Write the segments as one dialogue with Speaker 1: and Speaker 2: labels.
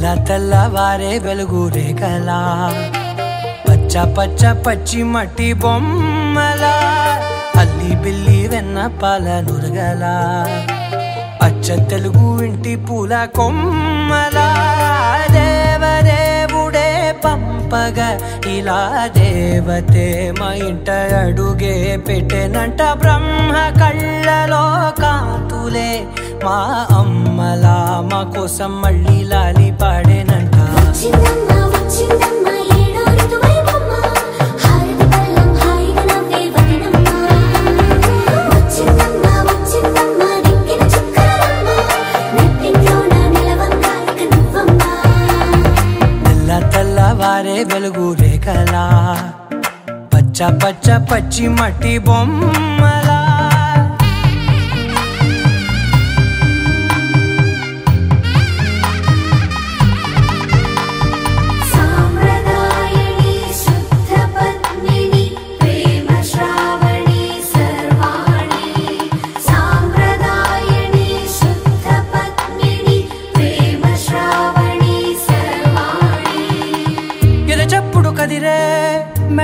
Speaker 1: తెల్లవారే వెలుగు రేఖలా పచ్చ పచ్చ పచ్చి మట్టి బొమ్మలా అల్లి బిల్లి వెన్న పాల నురగలా అచ్చ తెలుగు ఇంటి పూల కొమ్మలా దేవదేవుడే పంపగా ఇలా దేవతే మా ఇంట అడుగే పెట్టెనంట బ్రహ్మ కళ్ళలో కాంతులే మా అమ్మలా మా కోసం మళ్ళీ లాలి పాడేనంట తెల్లవారే వెలుగు రేఖలా పచ్చ పచ్చ పచ్చి మట్టి బొమ్మలా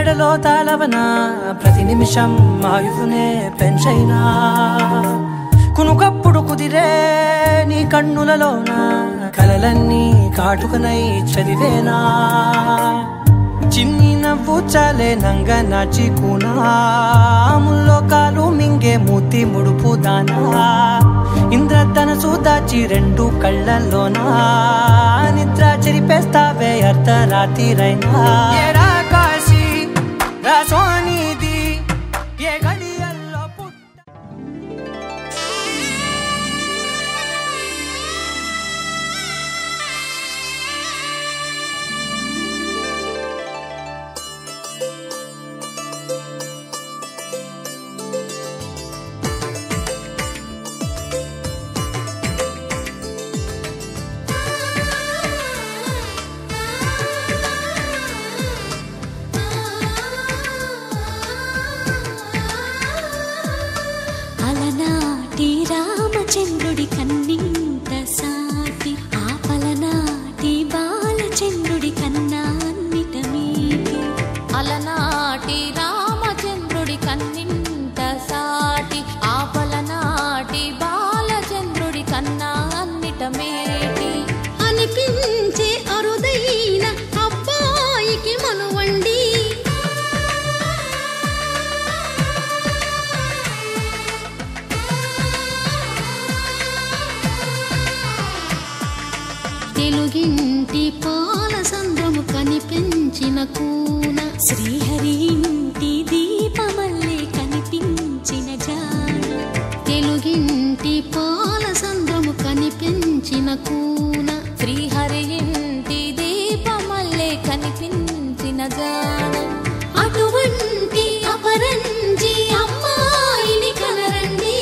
Speaker 1: మెడలో తాళవన ప్రతి నిమిషం ఆయుధునే పెంచైనా కునుకప్పుడు కుదిరే నీ కన్నులలోన కలలన్నీ కాటుకనై చదివేనా చిన్ని నవ్వు చాలే నంగ నాచి కూనాముల్లో కాలు మింగే మూతి ముడుపు దానా ఇంద్రధనసు దాచి రెండు కళ్ళల్లోనా నిద్ర చెరిపేస్తావే అర్ధరాత్రిరైనా సోనిది ఏ గడియల్లో
Speaker 2: రామచంద్రుడి కన్నింత సాటి ఆపలనాటి బాలచంద్రుడి కన్నా అన్నిట మీటి అలనాటి రామచంద్రుడి కన్నింత సాటి ఆపలనాటి బాలచంద్రుడి కన్నా అన్నిట మేటి అనిపించే అరుదైన అబ్బాయికి మనువండి తెలుగింటి పాల సంద్రము కనిపించిన కూన శ్రీహరి ఇంటి దీపమల్లే కనిపించిన జాన తెలుగింటి పాల సంద్రము కనిపించిన కూన శ్రీహరి ఇంటి దీపమల్లే కనిపించిన జాన అటువంటి అపరంజి అమ్మాయిని కనరండి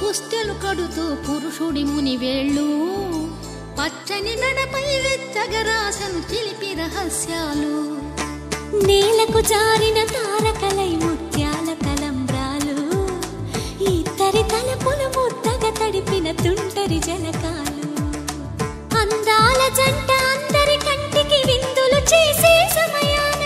Speaker 2: పుస్తెలు కడుతూ పురుషుడి ముని వేళ్ళు పచ్చని నడపై వెచ్చగరాసను చిలిపి రహస్యాలు నేలకు జారిన తారకలై ముత్యాల తలంబ్రాలు ఇద్దరి తలపులు ముద్దగా తడిపిన తుంటరి జలకాలు అందాల జంట అందరి కంటికి విందులు చేసే సమయాన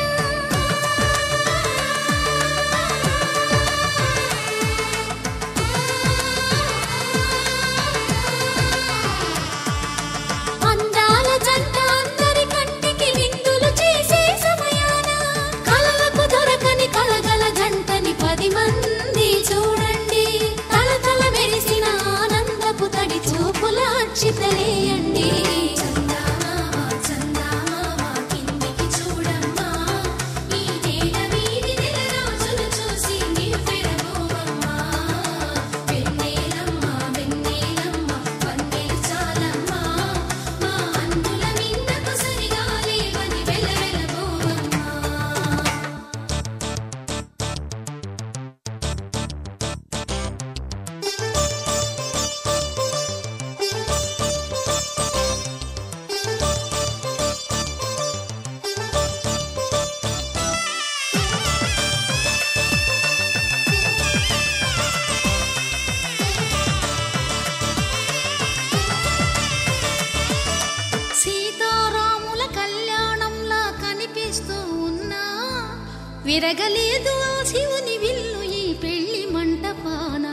Speaker 2: విరగలేదు ఆ శివుని విల్లు ఈ పెళ్లి మంటపాన.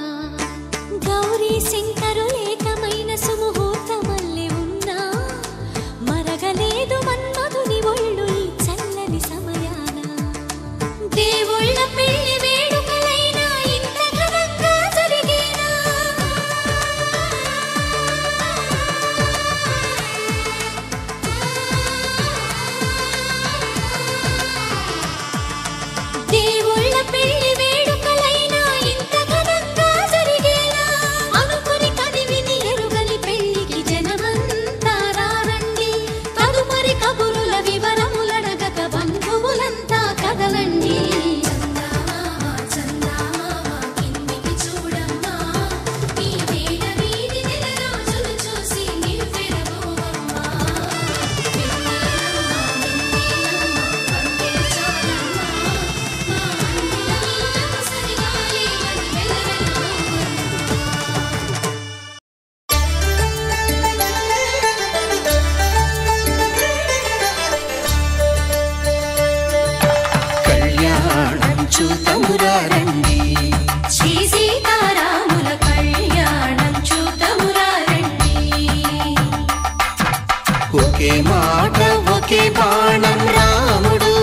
Speaker 2: గౌరీ శంకరు ఏకమైన సుముహూర్తమల్లె ఉన్నా మరగలేదు మన్మధుని ఒళ్ళు ఈ చల్లని సమయాన. దేవుళ్ళ పెళ్లి వేడుకలైనా ఇంత ఘనంగా జరిగేనా? దేవుళ్ళ పెళ్లి వేడుకలైనా ఇంత ఘనంగా జరిగేనా? అనుకుని కనివిని ఎరుగని పెళ్లికి జనమంతా రారండి. తదుపరి కబురుల వివరములడగక బంధువులంతా కదలండి. చందమామ చందమామ కిందికి చూడమ్మా, ఈ వేళ వీధి నెల రోజులు చూసి నివ్వెరబోవమ్మా.
Speaker 1: కళ్యాణం చూతమురా రండి,
Speaker 2: శ్రీ సీతారాముల కళ్యాణం చూతమురా రండి.
Speaker 1: ఒకే మాట ఒకే బాణం రాముడు,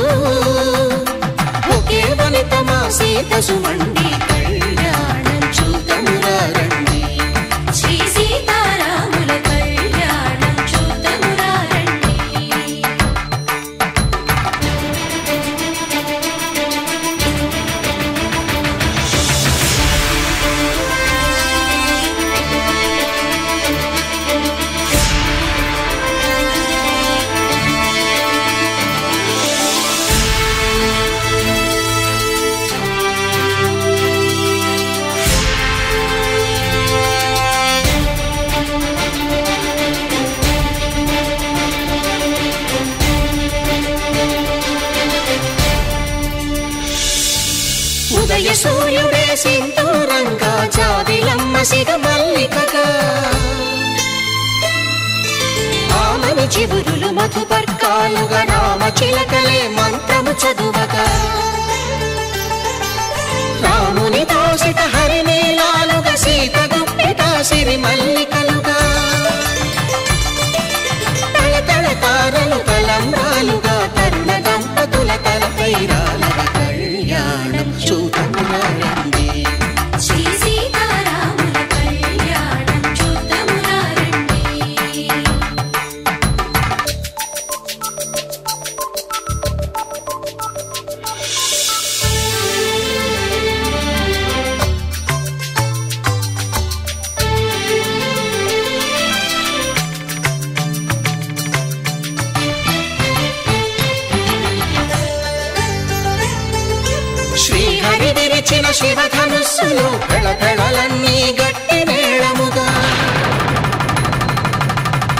Speaker 1: ఒకే వనిత మా సీత సుమండి. కళ్యాణం చూతమురా రండి,
Speaker 2: శ్రీ సీతారాముల కళ్యాణం చూతమురా రండి.
Speaker 1: ఉదయ సూర్యుడే సింధూరంగా, జాబిలమ్మ సిగ మల్లికగా, ఆమని చివురులు మధుపర్కాలుగా, రామ చిలకలే మంత్రము చదువగా, రాముని దోసిట హరినీలాలుగా, సీత గుప్పిట సిరి మల్లికలుగా, తళతళ తారలు తలంబ్రాలుగా, తరుణ దంపతుల తలపైరాలుగా. కళ్యాణం చూతమురా రండి,
Speaker 2: శ్రీ సీతారాముల కళ్యాణం చూతమురా రండి.
Speaker 1: శ్రీహరి విరిచిన శివధనుస్సులు పెళపెళలన్నీ గట్టి మేళముగా,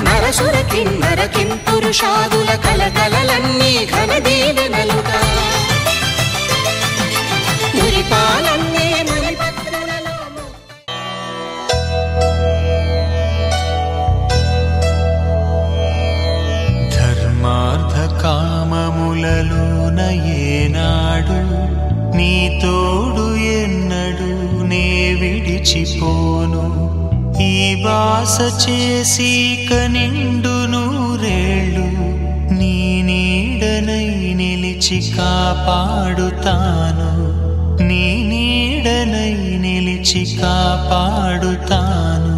Speaker 1: నరసుర కిన్నర కింపురుషాదుల కలకలలన్నీ ఘన దీవెనలుగా, మురిపాలన్నీ మణిపత్రులలో ధర్మార్థ కామములలోన ఏనాడు నీ తోడు ఎన్నడు నే విడిచిపోను. ఈ బాస చేసి కనిండు నూరేళ్ళు నీ నీడనై నిలిచి కాపాడుతాను, నీ నీడనై నిలిచి కాపాడుతాను.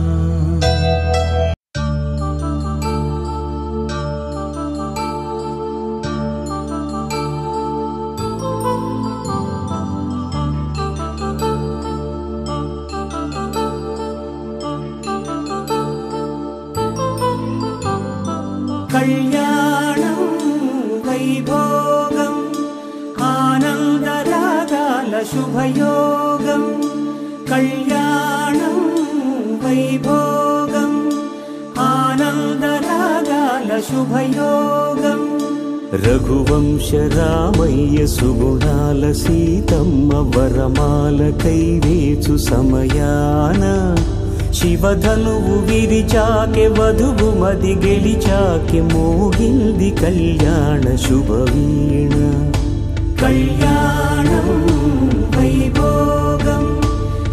Speaker 1: కళ్యాణం వైభోగం ఆనందరాగాల శుభయోగం. కళ్యాణం వైభోగం ఆనందరాగాల శుభయోగం.
Speaker 3: రఘువంశ రామయ్య సుగుణాల సీతమ్మ వరమాల కైవేచు సమయాన శివధనువు విరిచాకె వధువు మది గెలిచాకె మోగింది కళ్యాణ శుభవీణ.
Speaker 1: కళ్యాణ
Speaker 3: కళ్యాణం వైభోగం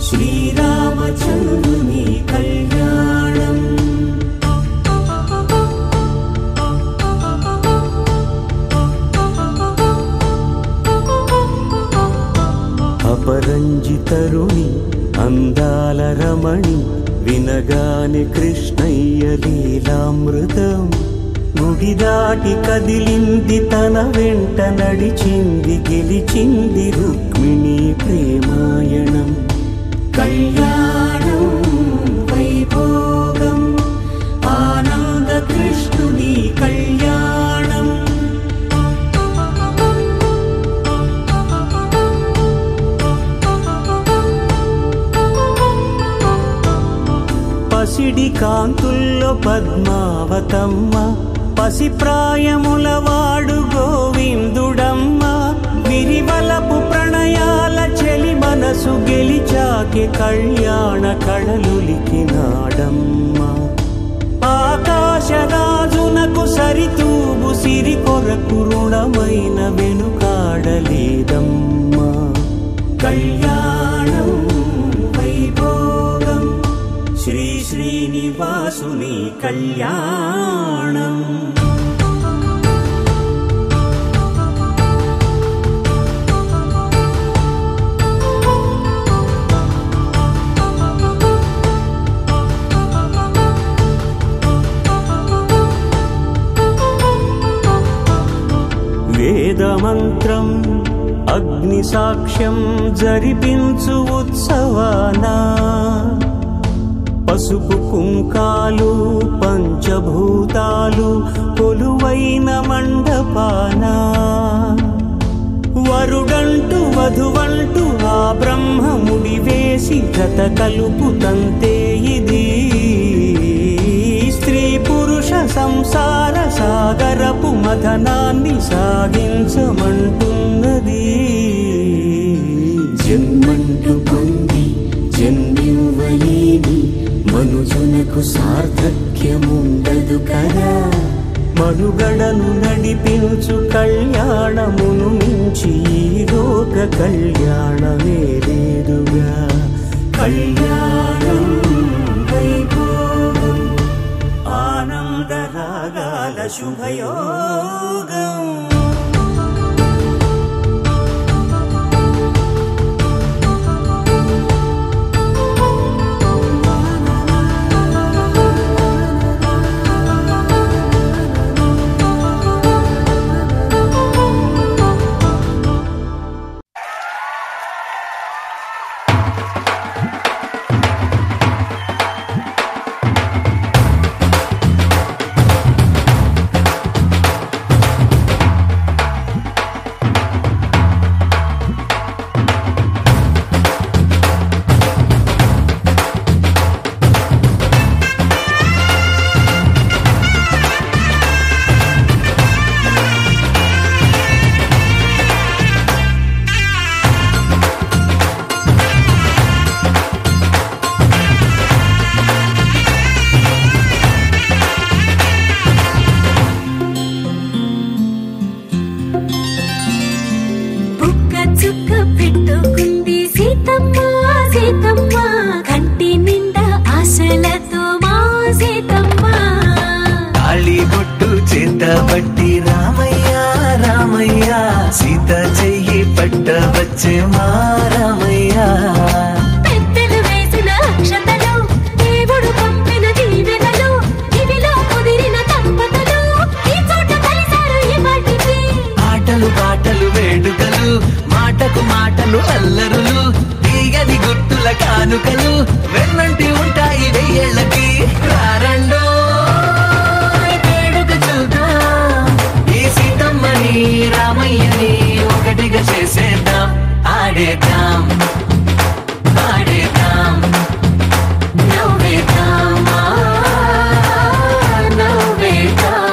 Speaker 3: శ్రీరామచంద్రుని కళ్యాణం. అపరంజితరుణి అందాల రమణి వినగానే కృష్ణయ్య లీలామృతం. గుడి దాటి కదిలింది తన వెంట నడిచింది గెలిచింది రుక్మిణి ప్రేమాయణం. కళ్యాణం వైభోగం ఆనంద కృష్ణుని కళ్యాణం. పసిడి కాంతుల్లో పద్మావతమ్మ పసిప్రాయముల వాడు గోవిందుడమ్మ. విరివలపు ప్రణయాల చెలి మనసు గెలిచాకే కళ్యాణ కళలులికినాడమ్మ. ఆకాశరాజునకు సరితూబు సిరి కొరకు రుణమైన వెనుకాడలేదమ్మా. కళ్యాణం వైభోగం శ్రీ శ్రీనివాసుని కళ్యాణం. వేదమంత్రం అగ్ని సాక్ష్యం జరిపించు ఉత్సవానా. పసుపు కుంకాలు పంచభూతాలు కొలువైన మండపాన. వరుడంటూ వధువంటూ ఆ బ్రహ్మముడి వేసి జత కలుపుతంతే ఇది. స్త్రీ పురుష సంసార సాగరపు మథనాన్ని సాగించమంటున్నది. జన్మంటూ పొంది జన్మివ్వలేని మనుజునకు సార్థక్యముండదు కదా. మనుగడను నడిపించు కళ్యాణమును మించి ఈ లోక కళ్యాణమే లేదుగా. కళ్యాణం వైభోగం ఆనంద రాగాల శుభయోగం.
Speaker 4: బట్టి రామయ్య రామయ్య సీత చెయ్యి పట్ట వచ్చే మా రామయ్య.
Speaker 2: పెద్దలు వేసిన అక్షతలు దేవుడు పంపిన దీవెనలు ఇవిలో కుదిరిన దంపతులు ఈ చోట కలిసారు ఈ వాటికి.
Speaker 4: ఆటలు పాటలు వేడుకలు మాటకు మాటలు అల్లరులు తీగని గుట్టుల కానుకలు వెన్నంటి ఉంటాయి వెయ్యేళ్ళకి. రారండో రామయ్యని ఒకటిగా చేసేద్దాం ఆడేద్దాం ఆడేద్దాం నవ్వేద్దాం నవ్వేద్దాం.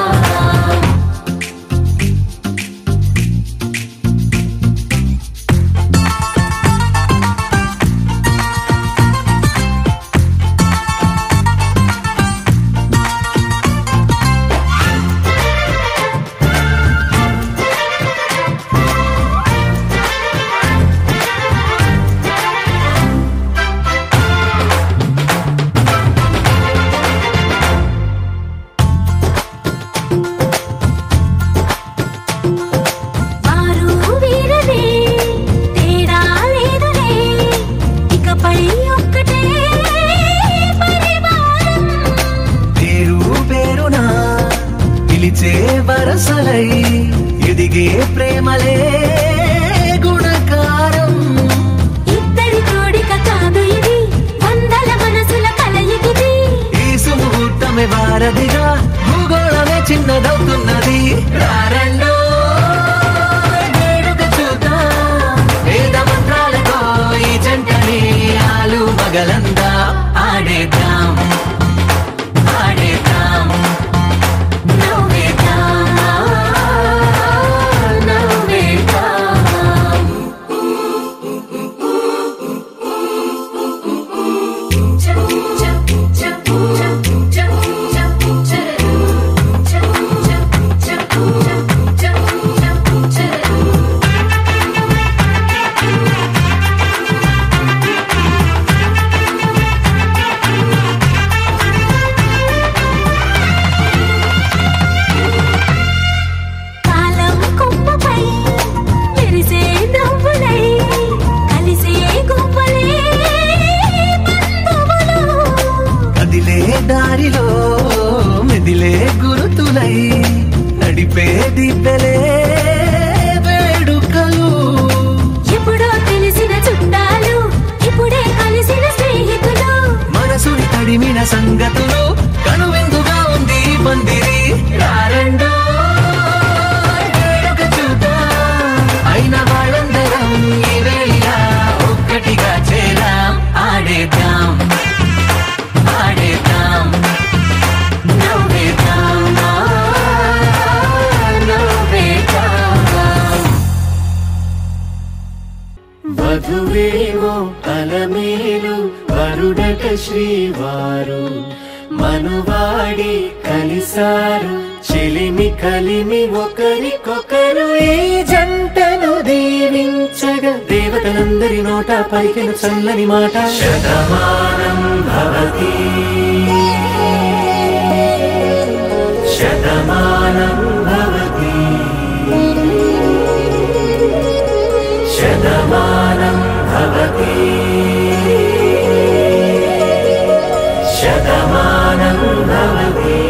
Speaker 3: వధువేమో అలమేలు వరుడట శ్రీవారు మనువాడి కలిసారు చెలిమి కలిమి ఒకరికొకరు ఈ జంటను దీవించగా దేవతలందరి నోట పలికిన చల్లని మాట శతమానం భవతి శతమానం భవతి శతమానం భవతి శతమానం భవతి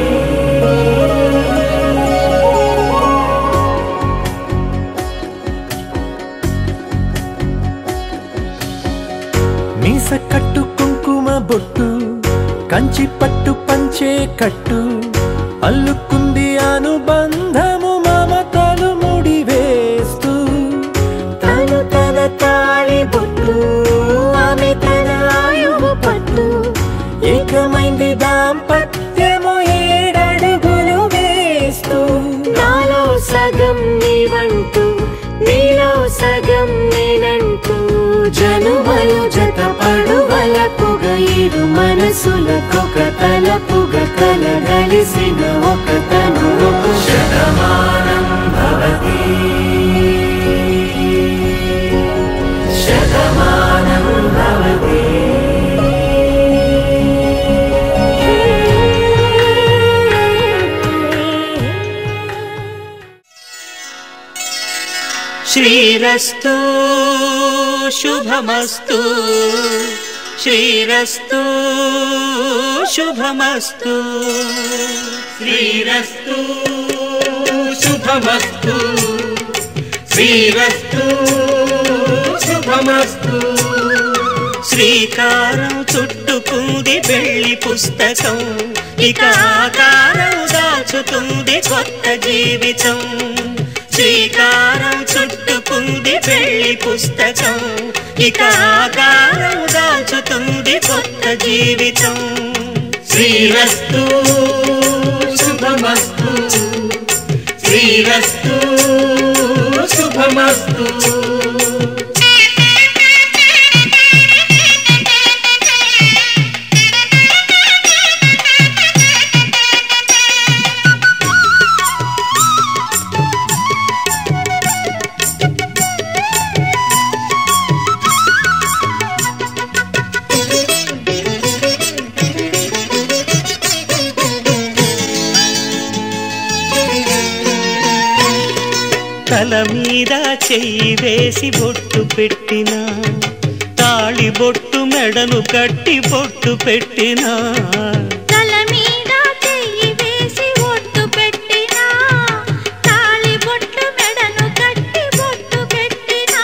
Speaker 3: మీస కట్టు కుంకుమ బొట్టు కంచి పట్టు పంచే కట్టు అల్లుకుంది అనుబంధము మమతలు ముడివేస్తూ తను తన తాళి బొట్టు ఆమె తన ఆయువు పట్టు ఏకమైంది దాంపత్యము 7 అడుగులు వేస్తూ నాలో సగం నీవంటూ నీలో సగం నేనంటూ జనుమలు జతపడువలపుగ ఇరు మనసులకొక తలపుగ కలగలిసిన ఒక తను శతమానం భవతి శతమానం భవతి
Speaker 1: శ్రీరస్తు శుభమస్తు శ్రీరస్తు శుభమస్తు శ్రీరస్తు శుభమస్తు శ్రీరస్తు శుభమస్తు శ్రీకారం చుట్టుకుంది పెళ్లి పుస్తకం ఇక ఆకారం దాచుతుంది కొత్త జీవితం శ్రీకారం చుట్టుకుంది పెళ్లి పుస్తకం ఇక ఆకారం దాచుతుంది కొత్త జీవితం శ్రీరస్తు శుభమస్తు శ్రీరస్తు శుభమస్తు తల మీద చెయ్యి వేసి బొట్టు పెట్టినా తాళి బొట్టు మెడను కట్టి బొట్టు పెట్టినా
Speaker 2: తల మీద చెయ్యి వేసి బొట్టు పెట్టినా తాళి బొట్టు మెడను కట్టి బొట్టు పెట్టినా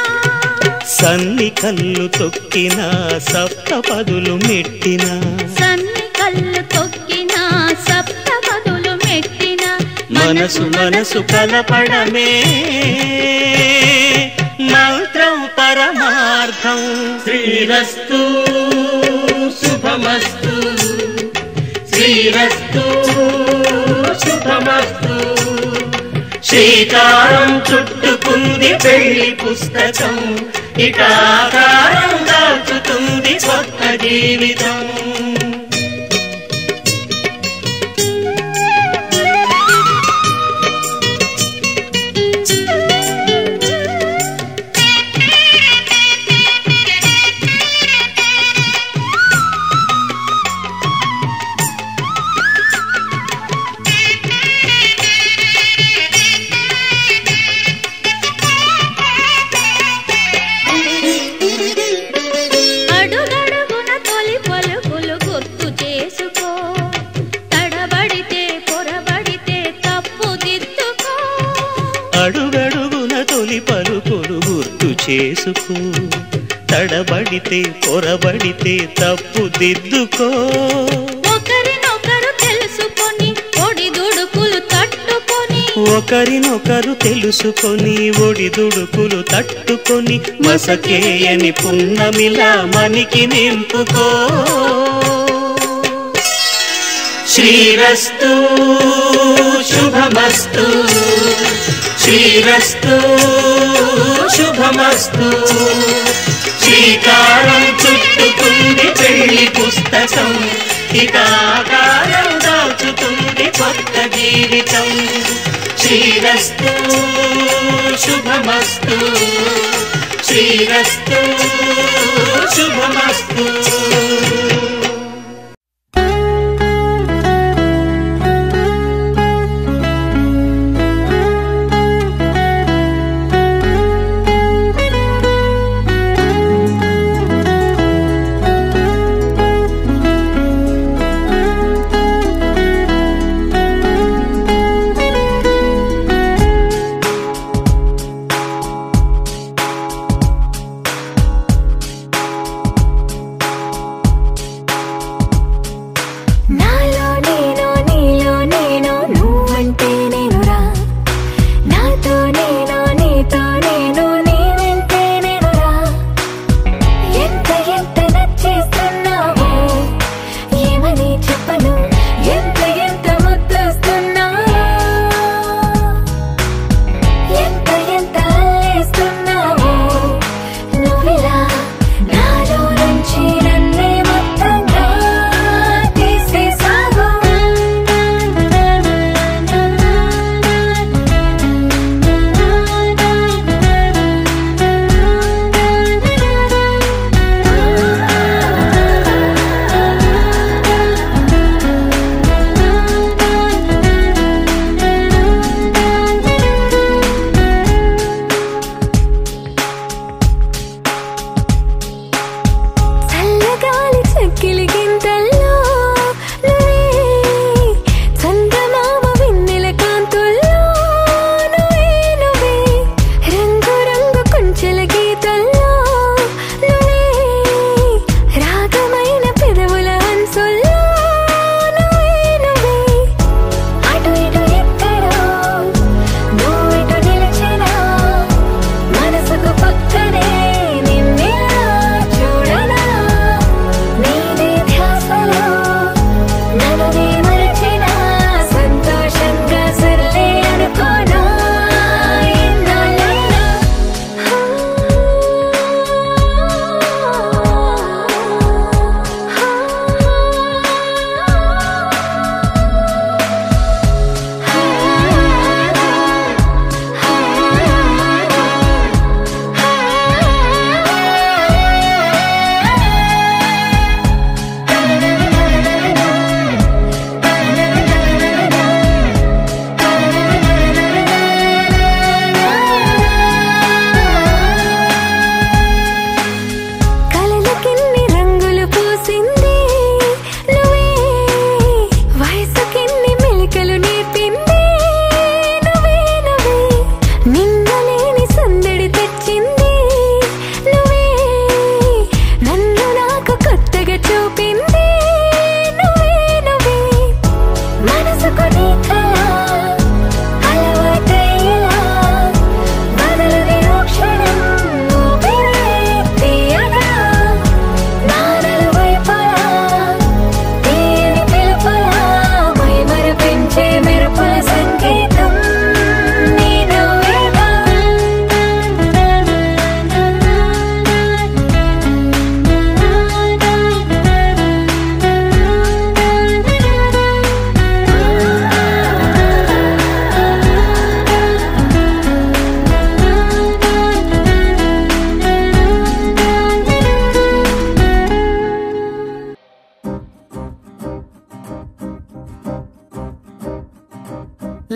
Speaker 1: సన్ని కళ్ళు తొక్కినా సప్తపదులు మెట్టినా
Speaker 2: సన్ని కళ్ళు తొక్కినా సప్తపదులు మెట్టినా
Speaker 1: మనసు మనసు కలపడమే మంత్రం పరమార్థం శ్రీరస్తు శుభమస్తు శ్రీరస్తు శుభమస్తు శ్రీకారం చుట్టుకుంది పెళ్లి పుస్తకం ఇక ఆకారం దాచుతుంది కొత్త జీవితం అడుగడుగున తొలి పలుకులు గుర్తు చేసుకో తడబడితే పొరబడితే తప్పు దిద్దుకో
Speaker 2: ఒకరినొకరు తెలుసుకొని ఒడిదుడుకులు తట్టుకొని
Speaker 1: ఒకరినొకరు తెలుసుకొని ఒడిదుడుకులు తట్టుకొని మసకేయని పున్నమిలా మనికి నింపుకో శ్రీరస్తు శుభమస్తు శ్రీరస్తు శుభమస్తు శ్రీకారం చుట్టుకుంది పెళ్లి పుస్తకం హితాకారం దాచుతుంది కొత్త జీవితం శ్రీరస్తు శుభమస్తు శ్రీరస్తు శుభమస్తు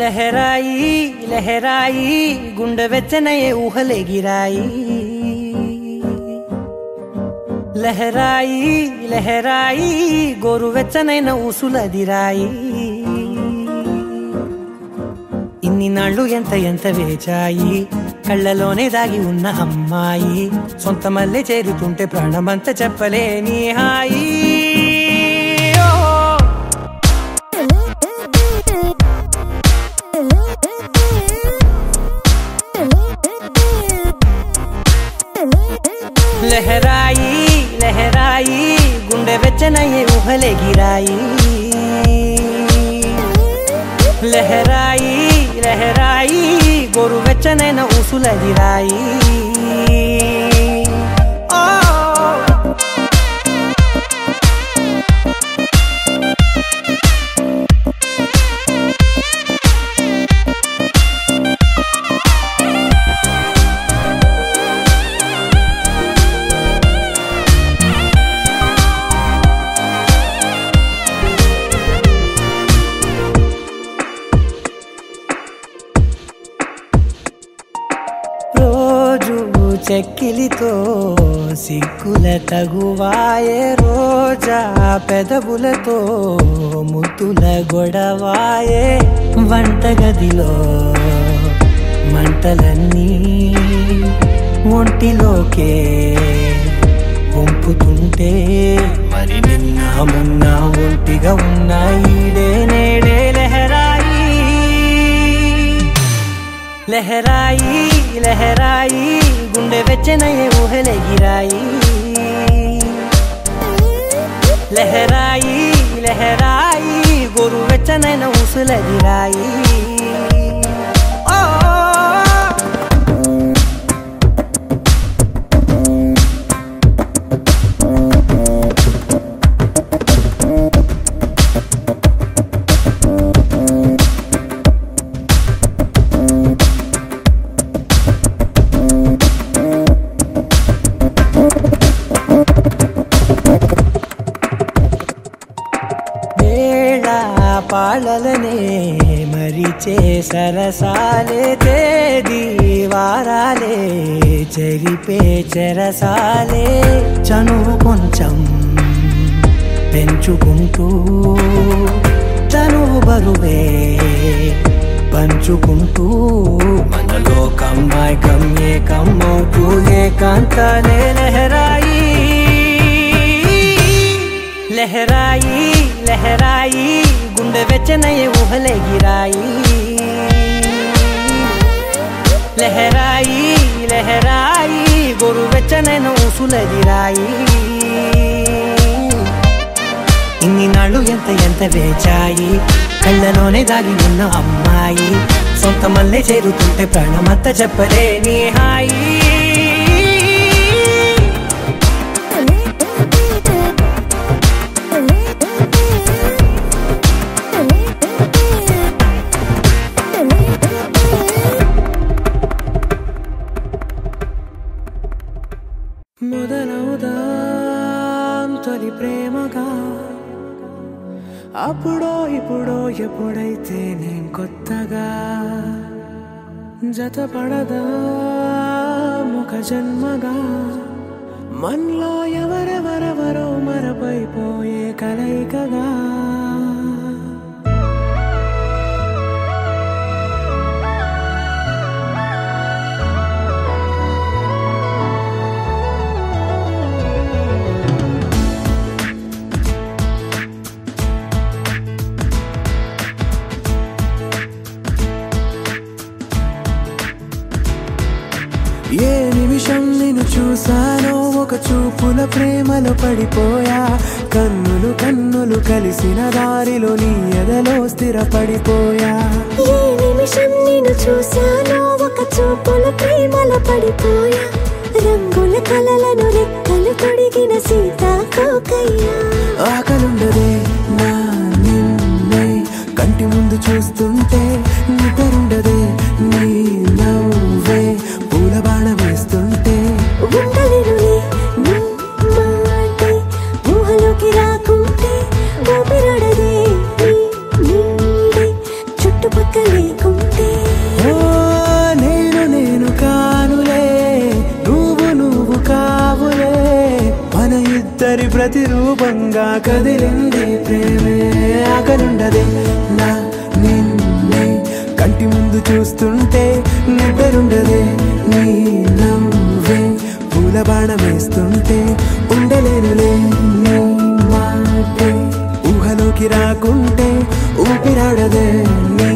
Speaker 3: లహరాయి లహరాయి గుండె వెచ్చనయే ఊహలే గిరాయి లహరాయి లహరాయి గోరు వెచ్చనైన ఊసులదిరాయి ఇన్ని నాళ్ళు ఎంత ఎంత వేచాయి కళ్ళలోనే దాగి ఉన్న అమ్మాయి సొంత మల్లె చేరుతుంటే ప్రాణమంతా చెప్పలేని హాయి లహరాయి లహరాయి గుండె వెచ్చనయ్యే ఊహలే గిరాయి లహరాయి లహరాయి గోరు వెచ్చనైన ఊసులదిరాయి చిలిపితో సిగ్గుల తగువాయే రోజా పెదవులతో ముద్దుల గొడవాయే వంటగదిలో మంటలన్నీ ఒంటిలోకే వంపుతుంటే మరి నిన్న మొన్న ఒంటిగా ఉన్న ఈడే నేడే లహరాయి లహరాయి లహరాయి గుండె వెచ్చనయే ఊహలెగిరాయి లహరాయి లహరాయి గోరు వెచ్చనైన ఊసులెగిరాయి పాలలనే మరిచే సరసాలే తేదీ వారాలే చెరిపే చెరసాలే చనువు కొంచెం పెంచుకుంటూ చనువు బరువే పంచుకుంటూ మనలో కమ్మాయికం ఏకమవుతూ ఏకాంతాలే లహరాయి లహరాయి లహరాయి గుండె వెచ్చనయే ఊహలెగిరాయి లహరాయి లహరాయి గోరు వెచ్చనైన ఊసులెగిరాయి ఇన్ని నాళ్ళు ఎంత వేచాయి కళ్ళలోనే దాగి ఉన్న అమ్మాయి సొంత మల్లె చేరుతుంటే ప్రాణమంతా చెప్పలేని హాయి మొదలవుదాం తొలి ప్రేమగా అప్పుడో ఇప్పుడో ఎప్పుడైతే నేను కొత్తగా జతపడదా ముఖ జన్మగా మనలో ఎవరెవరెవరో మరపైపోయే కలయికగా ఏ నిమిషం నిన్ను చూసానో ఒక చూపుల ప్రేమలో పడిపోయా కన్నులు కన్నులు కలిసిన దారిలో నీ ఎదలో స్థిరపడిపోయా
Speaker 2: ఏ నిమిషం నిన్ను చూసానో ఒక చూపుల ప్రేమలో పడిపోయా రంగుల కలలను రెక్కలు తొడిగిన సీతాకోకయ్యా
Speaker 3: ఆకలుండదే నా నిన్నే కంటి ముందు చూస్తుంటే నిద్రుండదే నీ నవ్వే పూల బాణ వేస్తుంటే
Speaker 2: ఉండలేనులే నీ మాటే ఊహలోకి రాకుంటే ఊపిరాడదే నీ నీడే చుట్టుపక్కల లేకుంటే
Speaker 3: నేను కానులే నువ్వు కావులే మన ఇద్దరి ప్రతిరూపంగా కదిలింది ప్రేమే ఆకలుండదే నా నిన్నే కంటి ముందు చూస్తుంటే నిద్రుండదే నీ నవ్వే పూల బాణం వేస్తుంటే ఉండలేనులే నీ మాటే ఊహలోకి రాకుంటే ఊపిరాడదే నీ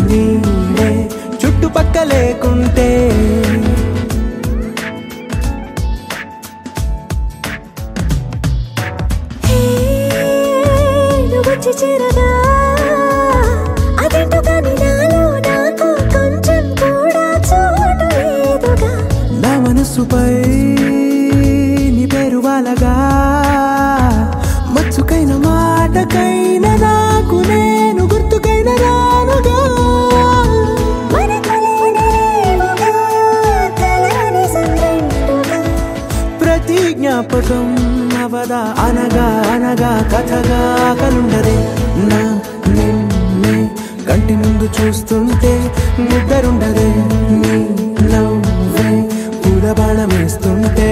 Speaker 3: నీడే చుట్టుపక్క లేకుంటే
Speaker 2: వచ్చి చేరగా అదేంటో కానీ నాలో నాకు కొంచెం కూడా చోటు లేదుగా
Speaker 3: నా మనసుపై నీ పేరు వాలగా మచ్చుకైన మాటకైన నాకు నేను గుర్తుకైన రానుగా ప్రతి జ్ఞాపకం అవదా అనగా అనగా కథగా కలుండదే నా నిన్నే కంటి ముందు చూస్తుంటే నిద్రుండదే నీ నవ్వే పూల బాణం వేస్తుంటే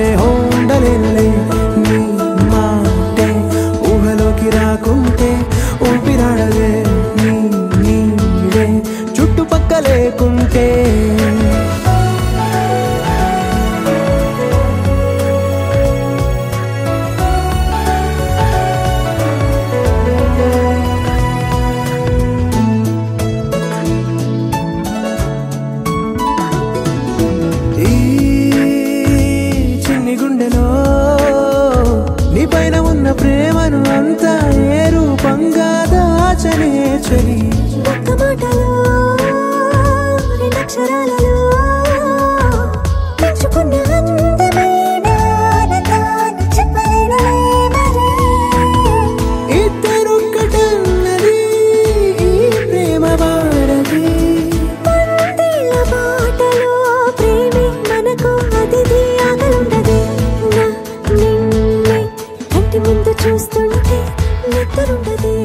Speaker 2: అక్షరాలలో పెంచుకున్న అందమైన ఆనందాన్ని చెప్పలేనులే మరి.
Speaker 3: ఇద్దరొక్కటన్నది ఈ ప్రేమ వారది.
Speaker 2: వందేళ్ల మాటలో ప్రేమే మనకు అతిథి ఆగలుండదే. నా నిన్నే కంటి ముందు చూస్తుంటే నిద్రుండదే.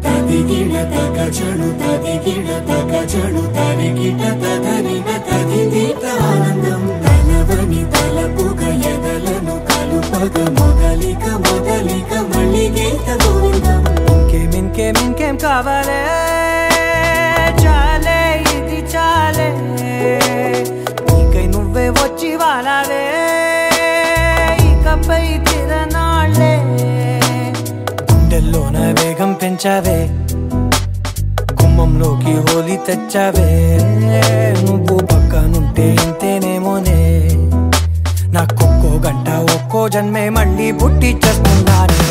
Speaker 1: తదిగిడ తగజడు తదిగిడ తగజడు తరిగిట తదరిన తదిదీత ఆనందం తలవని తలపుగ ఎదలను కలుపగ మొదలిక మొదలిక మళ్ళీ గీత గోవిందం.
Speaker 3: ఇంకేం కావాలే చాలే ఇది చాలే నీకై నువ్వే వచ్చి వాలావే ఇకపై తిరనాళ్ళే. గుండెల్లోన వేగం పెంచావే గుమ్మంలోకి హోలీ తెచ్చావే. నువ్వు పక్కనుంటే ఇంతేనేమోనే నాకొక్కో గంట ఒక్కో జన్మే మళ్ళీ పుట్టి చేస్తున్నాను.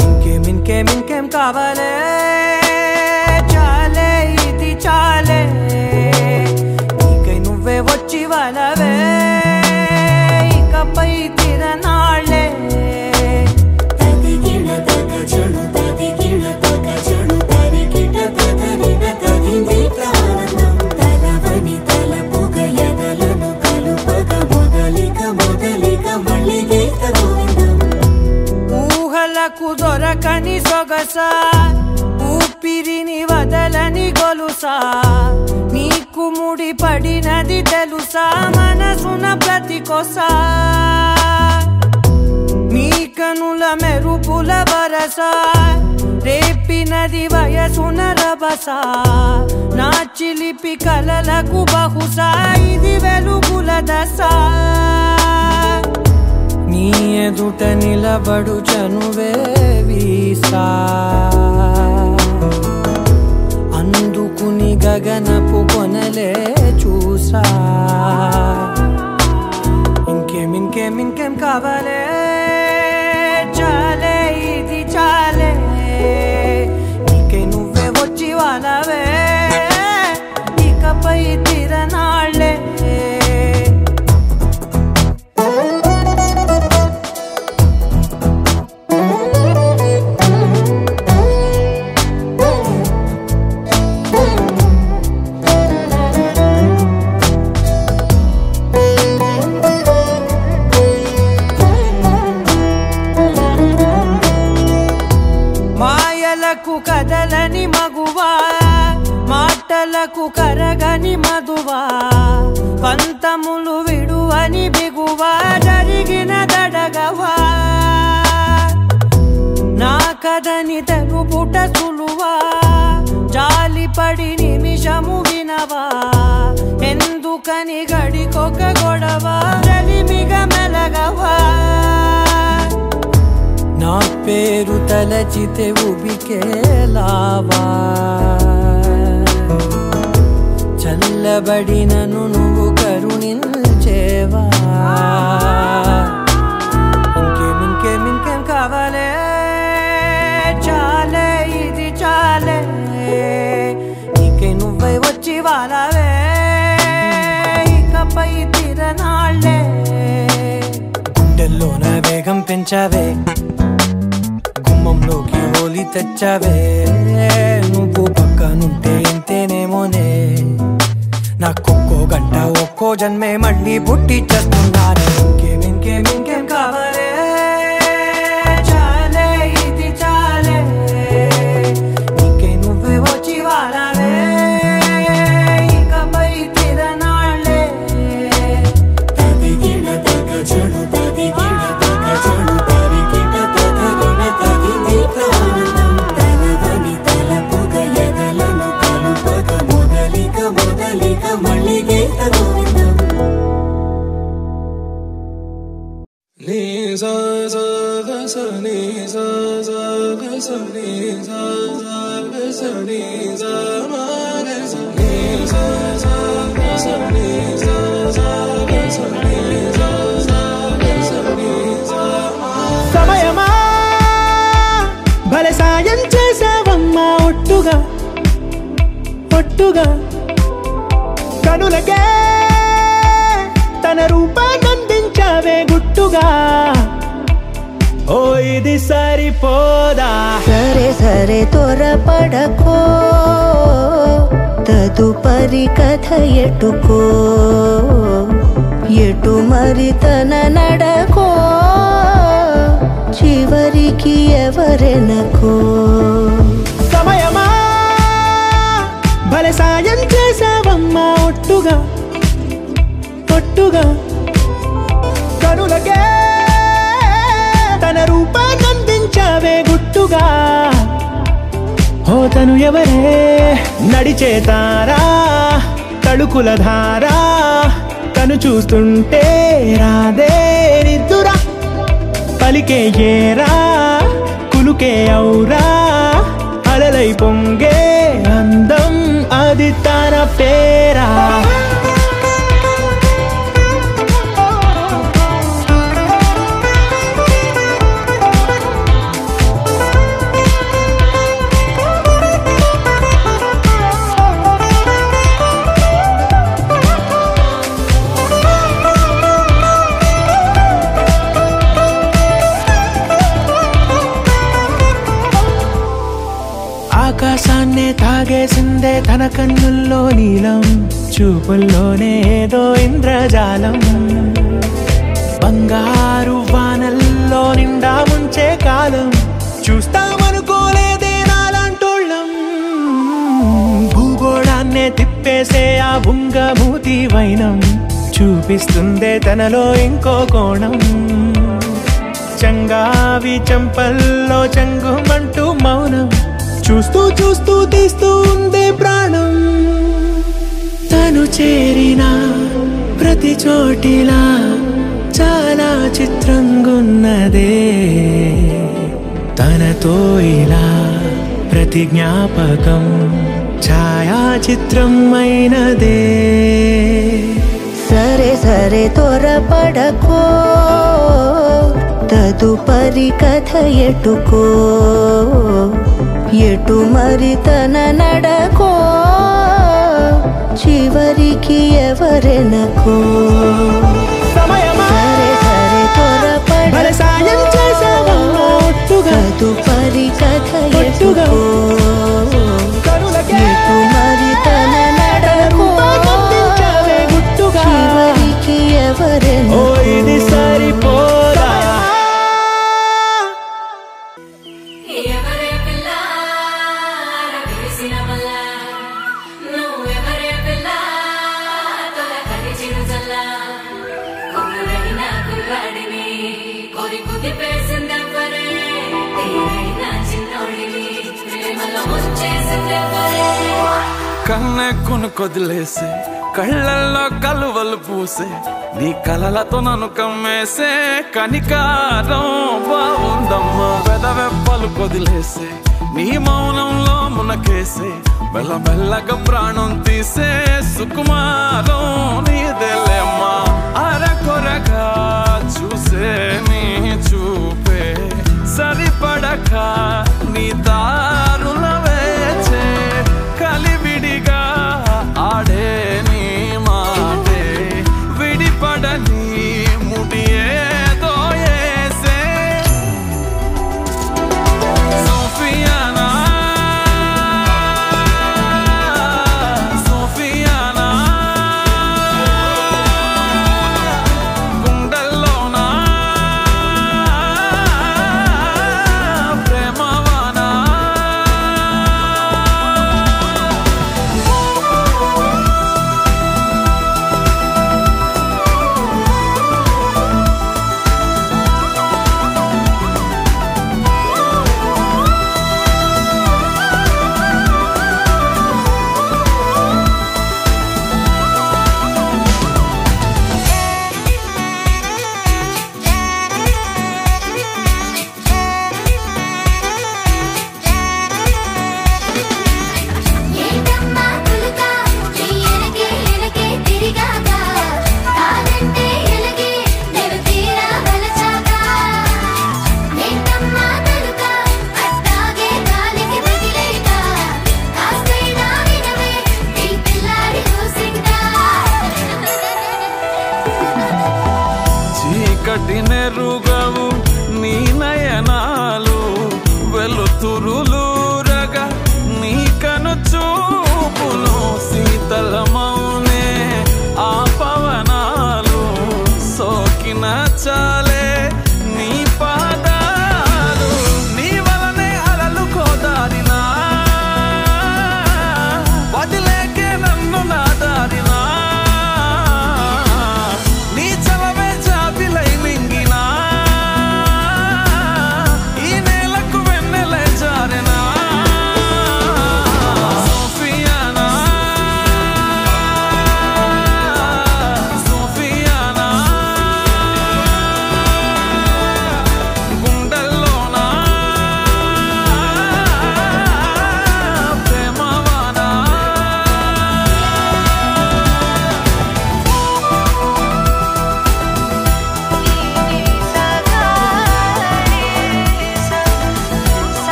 Speaker 3: ఇంకేం కావాలే చాలే ఇది చాలే నీకై నువ్వే వచ్చి వాలవే ఇకపై తిరనాళ్ళే.
Speaker 1: తదిగిడ తగజడు తదిగిడ తగజడు తరిగిట తదరిన తదిదీత ఆనందం తలవని తలపుగ ఎదలను కలుపగ మొదలిక మొదలిక మళ్ళీ గీత గోవిందం.
Speaker 3: ఊహలకు దొరకని సొగసా ఊపిరిని వదలని గొలుసా నీకు ముడి పడినది తెలుసా మనసున ప్రతి కొసా. నీ కనుల మెరుపుల వరస రేపినది వయసున రభస నా చిలిపి కలలకు బహుశా ఇది వెలుగుల దశ. నీ ఎదుట నిలబడు చనువే వీసా అందుకుని గగనపు కొనలే చూసా. ఇంకేం కావాలే చాలే ఇది చాలే నీకై నువ్వే వచ్చి వాలవే ఇకపై తిరనాళ్ళే. మాయలకు కదలని మగువా మాటలకు కరగని మధువా పంతములు విడువని బిగువా జరిగిన దడగవా నా కదని తెలుపుట సులువా జాలిపడి నిమిషము వినవా ఎందుకని గడికొక గొడవ రలిమిగ మెలగవా. నా పేరు తలచితే ఉబికేలావా చల్లబడినను నువ్వు కరుణించేవా. ఇంకేం కావాలే చాలే ఇది చాలే నీకై నువ్వై వచ్చి వాలవే ఇకపై తిరనాళ్ళే. గుండెల్లోన వేగం పెంచావే గుమ్మంలోకి హోలీ తెచ్చావే. నువ్వు పక్కనుంటే ఇంతేనేమోనే నాకొక్కో గంట ఒక్కో జన్మే మళ్ళీ పుట్టి చేస్తున్నాను. ఇంకేం కావాలే చాలే ఇది చాలే నీకై నువ్వే వచ్చి వాలవే ఇకపై తిరనాళ్ళే.
Speaker 1: తదిగిడ తగజడు తదిగిడ తగజడు తరిగిట తదరిన తదిదీత ఆనందం తలవని తలపుగ ఎదలను కలుపగ మొదలిక మొదలిక మళ్ళీ గీత గోవిందం.
Speaker 5: Sa
Speaker 3: భలే సాయం చేసావమ్మా ఒట్టుగా ఒట్టుగా కనులకే తన రూపాన్నందించావే గుట్టుగా ఓ ఇది సరిపోదా
Speaker 2: సరే సరే త్వరపడకో తదుపరి కథ ఎటుకో ఎటు మరి తన నడకో చివరికి ఎవరెనకో
Speaker 3: సమయమా భలే సాయం చేసావమ్మా ఒట్టుగా ఒట్టుగా కనులకే తన రూపాన్నందించావే గుట్టుగా ఓ తను ఎవరే నడిచే తారా తళుకుల ధారా తను చూస్తుంటే రాదే నిద్దురా పలికే ఏరా కులుకే ఔరా అలలై పొంగే అందం అది తన పేరా ఆకాశాన్నే తాగేసిందే తన కన్నుల్లో నీలం చూపుల్లోనే ఏదో ఇంద్రజాలం బంగారు వానల్లో నిండా ముంచే కాలం చూస్తామనుకోలేదే నాలాంటోళ్ళం భూగోళాన్నే తిప్పేసే ఆ బుంగమూతి వైనం చూపిస్తుందే తనలో ఇంకో కోణం చంగావి చంపల్లో చంగుమంటూ మౌనం చూస్తూ చూస్తూ తీస్తూ ఉందే ప్రాణం తను చేరిన ప్రతి చోటిలా చాలా చిత్రంగున్నదే తనతో ఇలా ప్రతి జ్ఞాపకం ఛాయాచిత్రం అయినదే
Speaker 2: సరే సరే త్వరపడకో తదుపరి కథ ఎటుకో ఎటు మరి తన నడకో చివరికి ఎవరెనకో
Speaker 3: సమయమా
Speaker 2: సరే సరే
Speaker 3: భలే సాయం చేసావమ్మా ఒట్టుగా
Speaker 2: తదుపరి కథ
Speaker 3: ఒట్టుగా
Speaker 2: ఎటుకో
Speaker 3: కనులకే
Speaker 2: ఎటు మరి తన నడకో
Speaker 3: రూపాన్నందించావే గుట్టుగా
Speaker 2: చివరికి
Speaker 3: ఓ
Speaker 2: ఎవరెనకో
Speaker 3: ఇది సరిపోదా
Speaker 5: ఎవరే పిల్ల రవేసిన వల్ల నువ్వెవరే పిల్ల తొలకరి చిరుజల్ల కొడురైన కుర్రాడిని కొరి కుదిపేసిందెవ్వరే తీరైన చిన్నోడిని ప్రేమలో ముంచేసిందెవ్వరే
Speaker 6: కన్నె కొదిలేసే కళ్ళల్లో కలువలు పూసే నీ కలలతో నన్ను కమ్మేసే కనికారం బాగుందమ్మా పెదవెప్పలు కొదిలేసే నీ మౌనంలో మునకేసే మెల్లమెల్లగా ప్రాణం తీసే సుకుమారం నీదేలేమ్మా అరకొరగా చూసే నీ చూపే సరిపడక నీ దారుల వేచే కలివిడిగా ఆడే నీ మాటే విడిపడని ముడియేదో ఏసే సోఫియానా సోఫియానా గుండెల్లోనా చెరుగవు నీ నయనాలు వెలుతురులూరగా నీ కను చూపులు శీతలమౌనే ఆ పవనాలు సోకిన చాలే నీ పాదాలు నీ వలనే అలలు కోదారినా వదిలేకే నన్ను నా దారినా నీ చలవే జాబిలై మింగినా ఈ నేలకు వెన్నెలే జారెనా సోఫియానా సోఫియానా గుండెల్లోనా ప్రేమవానా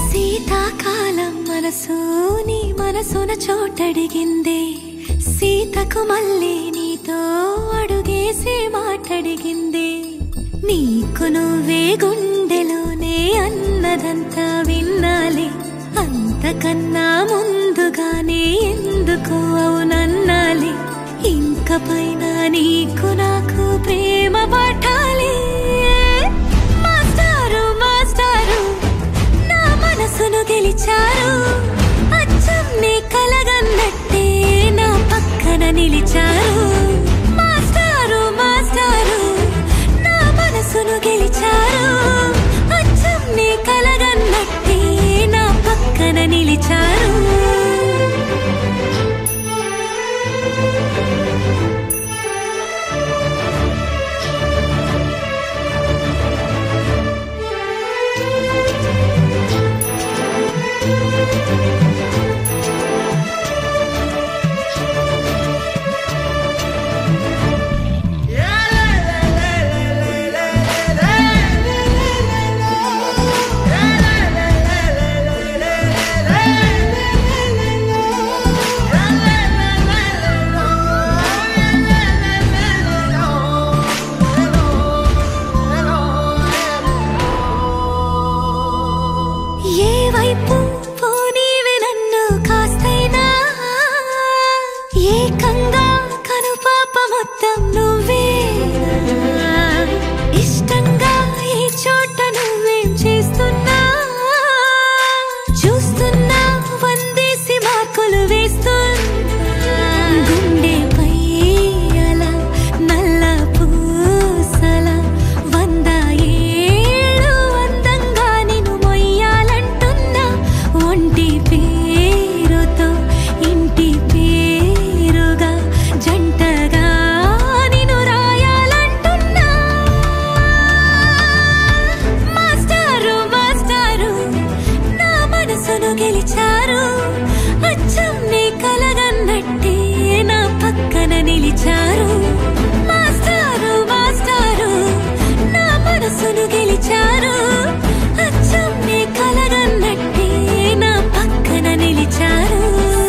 Speaker 2: శీతాకాలం మనసు నీ మనసున చోటడిగిందే సీతకు మళ్ళీ నీతో అడుగేసి మాటడిగిందే నీకు నువ్వే గుండెలోనే అన్నదంతా విన్నాలే అంతకన్నా ముందుగానే ఎందుకు అవునన్నాలే ఇంక పైన నీకు నాకు ప్రేమ పాఠాలే మాస్టారు మాస్టారు నా మనసును గెలిచారు అచ్చం నీ కలగన్నట్టే నా పక్కన నిలిచారు మాస్టారు మాస్టారు నా మనసును గెలిచారు అచ్చం నీ కలగన్నట్టే నా పక్కన నిలిచారు ఏ వైపు పోనీవి నన్ను కాస్తైనా ఏకంగా కనుపాప మొత్తం నువ్వే ఇష్టంగా ఈ చోట నువ్వేం చేస్తున్నా చూస్తున్నా వందేసి మార్కులు వేస్తున్నా గుండెపై అలా నల్ల పూసల 100 ఏళ్ళు అందంగా నిన్ను మొయ్యాలంటున్నా ఒంటి పేరుతో ఇంటి పేరుగా జంటగా నిన్ను రాయాలంటున్నా మాస్టారు మాస్టారు నా మనసును గెలిచారు అచ్చం నీ కలగన్నట్టే నా పక్కన నిలిచారు మాస్టారు మాస్టారు నా మనసును గెలిచారు అచ్చం నీ కలగన్నట్టే నా పక్కన నిలిచారు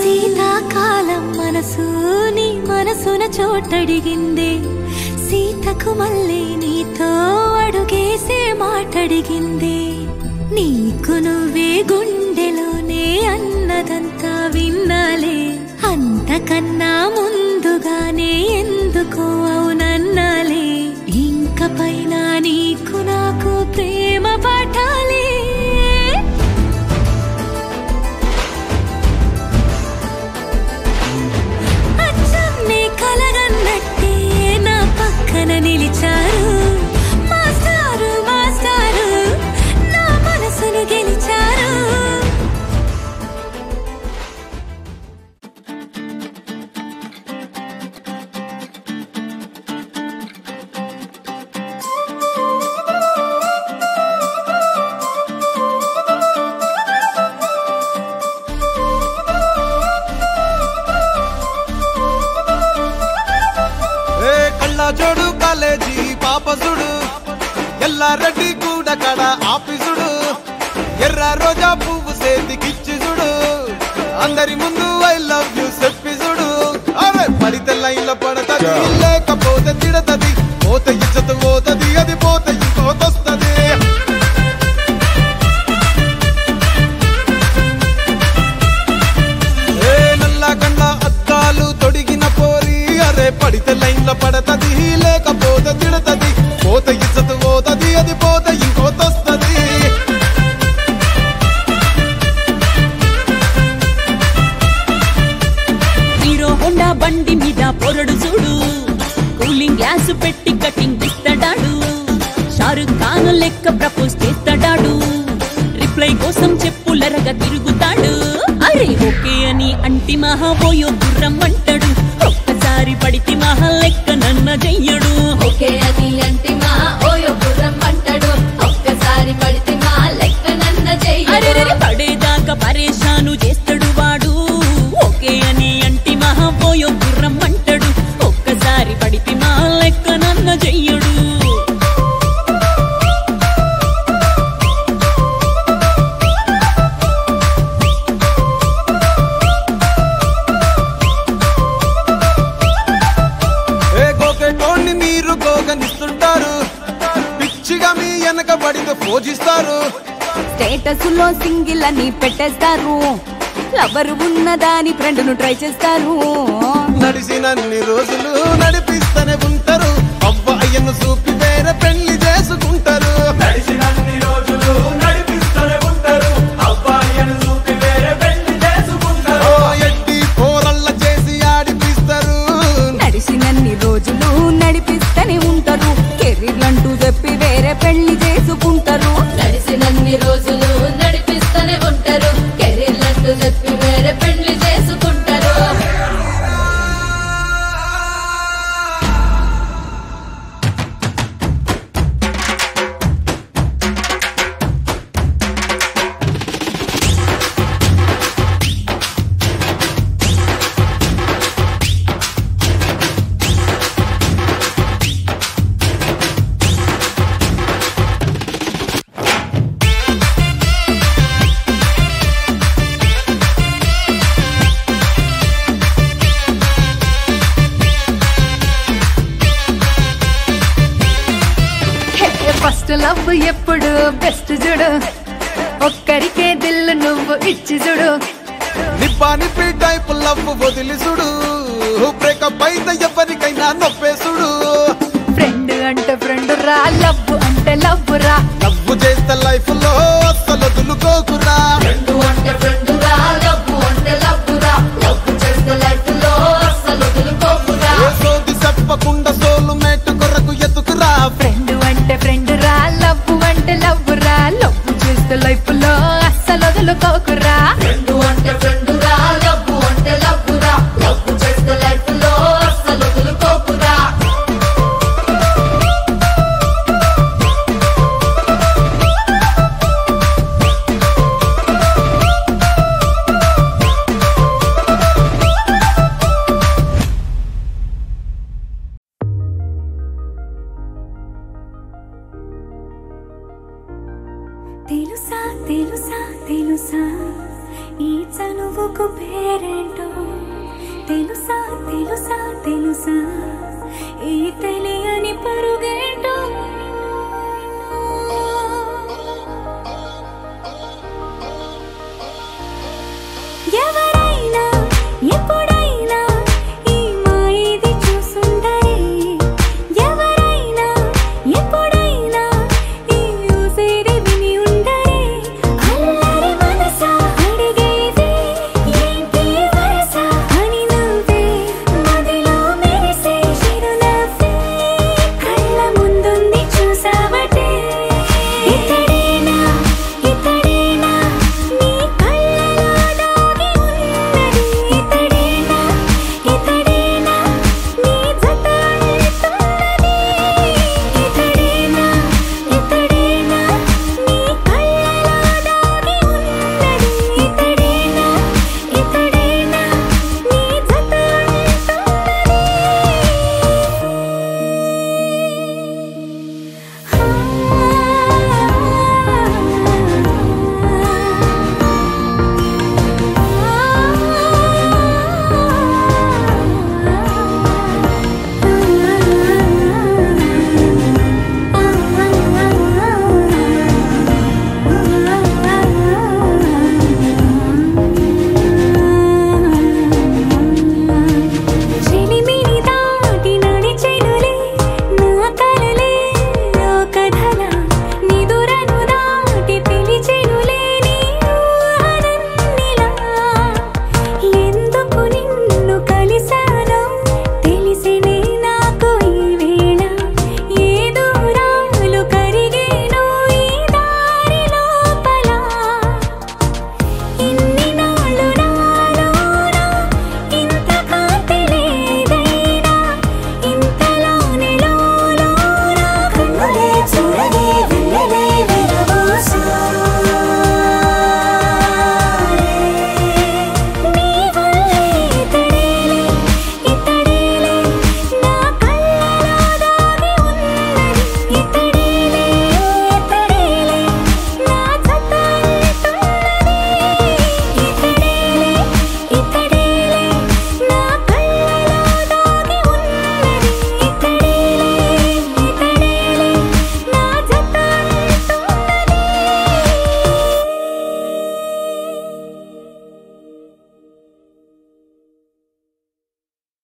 Speaker 2: శీతాకాలం మనసు నీ మనసున చోటడిగిందే సీతకు మళ్ళీ నీతో అడుగేసే మాటడిగిందే నీకు నువ్వే గుండెలోనే అన్నదంతా విన్నాలే అంతకన్నా ముందుగానే ఎందుకు అవునన్నాలే ఇంక పైన నీకు నాకు ప్రేమ పాఠాలే అచ్చం నీ కలగన్నట్టే నా పక్కన నిలిచారు మాస్టారు మాస్టారు నా మనసును గెలిచారు
Speaker 6: ఎల్లారెడ్డి కూడా కడ ఆఫీసుడు ఎర్ర రోజా పువ్వు సేతికిచ్చి చూడు అందరి ముందు ఐ లవ్ యూ చెప్పి చూడు అరే పడితే లైన్లో పడతది లేకపోతే తిడతది పోత ఇచ్చత పోతది అది పోత ఇంకోతొస్తది నల్లగండ్ల అద్దాలు తొడిగిన పోరి అరే పడితే లైన్లో పడతది లేకపోతే తిడతది పోత ఇచ్చత పోతది అది పోత ఇంకోతొస్తది
Speaker 7: హీరో హోండా బండి మీద పొరడు చూడు కూలింగ్ గ్లాస్ పెట్టి కటింగ్ ఇస్తాడాడు షారుఖ్ ఖాన్ లెక్క ప్రపోజ్ చేస్తాడాడు రిప్లై కోసం చెప్పులరగా తిరుగుతాడు అరే ఓకే అని అంటి మహాబోయో గుర్రం అంటాడు ఒక్కసారి పడితే మహా లెక్క నన్న చెయ్యడు
Speaker 5: ఓకే అని అంటి మా ఓయో గుర్రం అంటాడు ఒక్కసారి పడితే మా లెక్క నన్న
Speaker 7: అరే
Speaker 5: చెయ్యడు
Speaker 7: పడేదాకా పరేషాను చేస్తాడు వాడు ఓకే అని అంటి మహాబోయో గుర్రం అంటాడు ఒక్కసారి పడితే మా లెక్క నన్న చెయ్యడు
Speaker 6: గోకెటోన్ని మీరు గోగనిస్తుంటారు పిచ్చిగా మీ వెనకబడితో పూజిస్తారు
Speaker 7: స్టేటస్ లో సింగిల్ అని పెట్టేస్తారు లవర్ ఉన్నదాని ఫ్రెండ్ ను ట్రై చేస్తారు
Speaker 6: నడిసినన్ని రోజులు నడిపిస్తూనే ఉంటారు అవ్వయ్యను చూపి వేరే పెళ్లి చేసుకుంటారు
Speaker 4: నడిచినన్ని రోజులు నడిపిస్తూనే ఉంటారు అబ్బాయిని చూపి వేరే పెళ్లి చేసుకుంటారు
Speaker 6: ఎడ్డి పోరల్ల చేసి ఆడిపిస్తారు
Speaker 7: నడిచినన్ని రోజులు నడిపిస్తూనే ఉంటారు కెరీర్ అంటూ చెప్పి వేరే పెళ్లి చేసుకుంటారు
Speaker 5: నడిసినన్ని రోజులు నడిపిస్తూనే ఉంటారు కెరీర్లంటూ చెప్పి వేరే పెళ్లి చేసుకుంటారు
Speaker 2: ఫస్ట్ లవ్ ఎప్పుడు బెస్ట్ చూడు ఒక్కరికే దిల్లు నువ్వు ఇచ్చి చూడు
Speaker 6: నిప్పానిపి టైప్ లవ్ వదిలి చూడు బ్రేకప్ అయితే ఎవరికైనా నొప్పేసుడు
Speaker 2: ఫ్రెండ్ అంటే ఫ్రెండ్ రా లవ్ అంటే లవ్ రా
Speaker 6: లవ్ చేస్తే లైఫ్ లో అస్సలు వదులుకోకురా
Speaker 5: ఫ్రెండు అంటే ఫ్రెండు రా లవ్వు అంటే లవ్వు రా లవ్వు చేస్తే లైఫ్ లో అస్సలు వదులుకోకురా
Speaker 6: ఏ సోది చెప్పకుండా సోలు మేటు కొరకు ఎత్తుకురా
Speaker 2: ఫ్రెండ్ అంటే ఫ్రెండ్ రా లవ్ అంటే లవ్ రా లవ్ చేస్తే లైఫ్ లో అస్సలు వదులుకోకురా
Speaker 5: ఫ్రెండు అంటే ఫ్రెండు రా లవ్వు అంటే లవ్వు రా లవ్వు చేస్తే లైఫ్ లో అస్సలు వదులుకోకురా
Speaker 2: తెలుసా తెలుసా తెలుసా ఈ చనువుకు పేరేంటో తెలుసా తెలుసా తెలుసా ఈ తెలియని